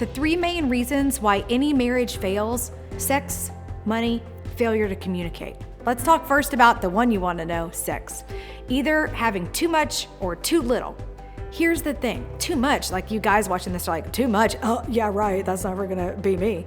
The three main reasons why any marriage fails: sex, money, failure to communicate. Let's talk first about the one you want to know, sex. Either having too much or too little. Here's the thing, too much, like you guys watching this are like, too much? Oh, yeah, right, that's never gonna be me.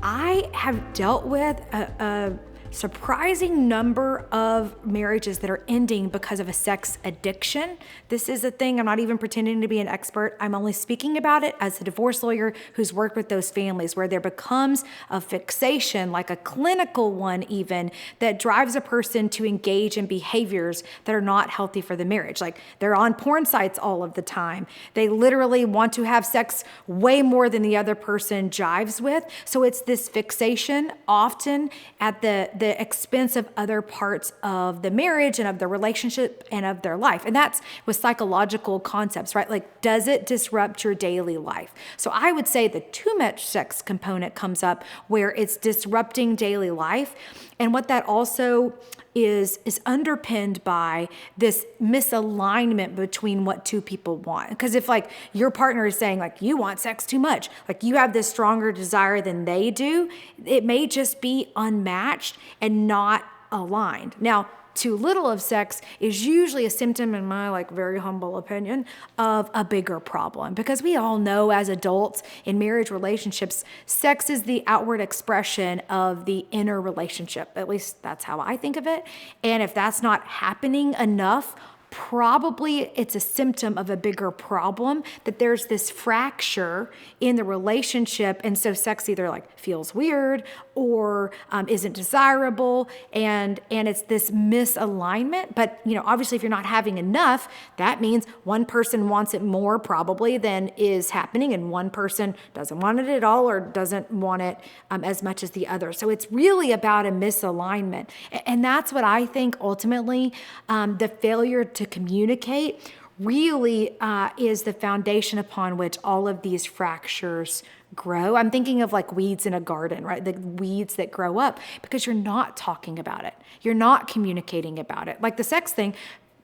I have dealt with a surprising number of marriages that are ending because of a sex addiction. This is a thing. I'm not even pretending to be an expert. I'm only speaking about it as a divorce lawyer who's worked with those families, where there becomes a fixation, like a clinical one even, that drives a person to engage in behaviors that are not healthy for the marriage. Like they're on porn sites all of the time. They literally want to have sex way more than the other person jives with. So it's this fixation, often at the expense of other parts of the marriage and of the relationship and of their life. And that's with psychological concepts, right? Like, does it disrupt your daily life? So I would say the too much sex component comes up where it's disrupting daily life. And what that also is underpinned by this misalignment between what two people want. Because if like your partner is saying like, you want sex too much, like you have this stronger desire than they do, it may just be unmatched and not aligned. Now, too little of sex is usually a symptom, in my like very humble opinion, of a bigger problem. Because we all know as adults in marriage relationships, sex is the outward expression of the inner relationship. At least that's how I think of it. And if that's not happening enough, probably it's a symptom of a bigger problem, that there's this fracture in the relationship. And so sex either like feels weird or isn't desirable. And it's this misalignment. But, you know, obviously if you're not having enough, that means one person wants it more probably than is happening. And one person doesn't want it at all or doesn't want it as much as the other. So it's really about a misalignment. And that's what I think ultimately the failure to communicate really is the foundation upon which all of these fractures grow. I'm thinking of like weeds in a garden, right? The weeds that grow up because you're not talking about it. You're not communicating about it. Like the sex thing,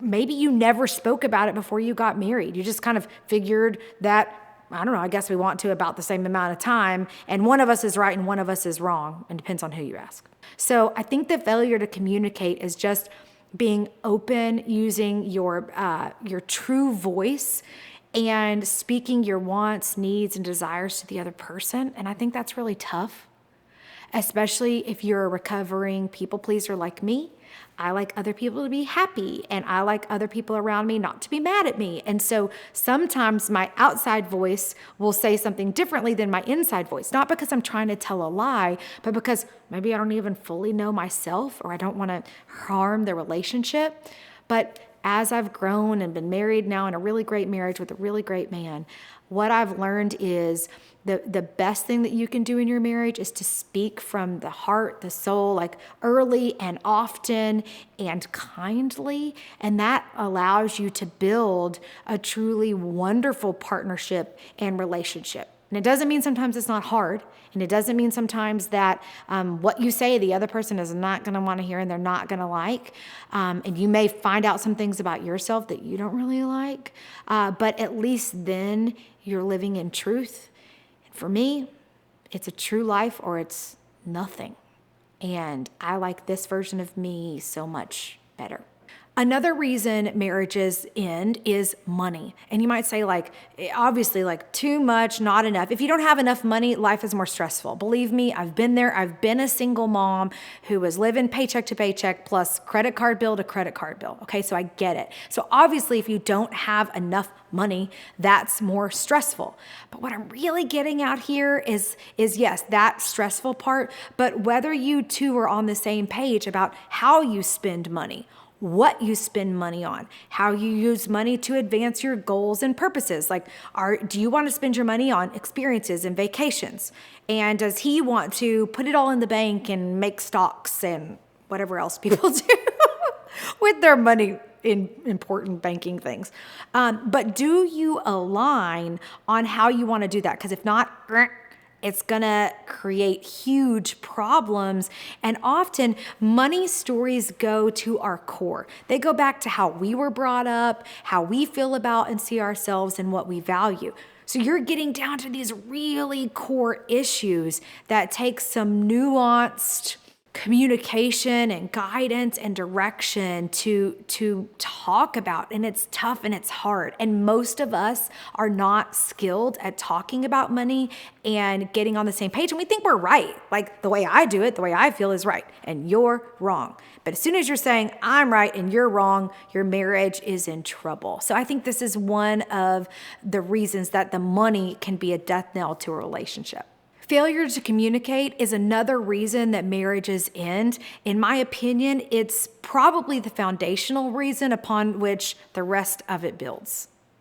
maybe you never spoke about it before you got married. You just kind of figured that, I don't know, I guess we want to about the same amount of time, and one of us is right and one of us is wrong, and depends on who you ask. So I think the failure to communicate is just being open, using your true voice and speaking your wants, needs, and desires to the other person. And I think that's really tough, especially if you're a recovering people pleaser like me. I like other people to be happy, and I like other people around me not to be mad at me. And so sometimes my outside voice will say something differently than my inside voice, not because I'm trying to tell a lie, but because maybe I don't even fully know myself, or I don't want to harm the relationship. But as I've grown and been married now in a really great marriage with a really great man, what I've learned is the best thing that you can do in your marriage is to speak from the heart, the soul, like early and often and kindly. And that allows you to build a truly wonderful partnership and relationship. And it doesn't mean sometimes it's not hard. And it doesn't mean sometimes that what you say the other person is not going to want to hear and they're not going to like. And you may find out some things about yourself that you don't really like. But at least then you're living in truth. And for me, it's a true life or it's nothing. And I like this version of me so much better. Another reason marriages end is money. And you might say like, obviously like too much, not enough. If you don't have enough money, life is more stressful. Believe me, I've been there. I've been a single mom who was living paycheck to paycheck plus credit card bill to credit card bill. Okay, so I get it. So obviously if you don't have enough money, that's more stressful. But what I'm really getting at here is yes, that stressful part, but whether you two are on the same page about how you spend money, what you spend money on, how you use money to advance your goals and purposes. Like, do you want to spend your money on experiences and vacations? And does he want to put it all in the bank and make stocks and whatever else people do with their money in important banking things? But do you align on how you want to do that? Because if not, it's gonna create huge problems. And often money stories go to our core. They go back to how we were brought up, how we feel about and see ourselves, and what we value. So you're getting down to these really core issues that take some nuanced communication and guidance and direction to talk about, and it's tough and it's hard, and most of us are not skilled at talking about money and getting on the same page, and we think we're right, like the way I do it, the way I feel is right, and you're wrong. But as soon as you're saying I'm right and you're wrong, your marriage is in trouble. So I think this is one of the reasons that the money can be a death knell to a relationship. Failure to communicate is another reason that marriages end. In my opinion, it's probably the foundational reason upon which the rest of it builds.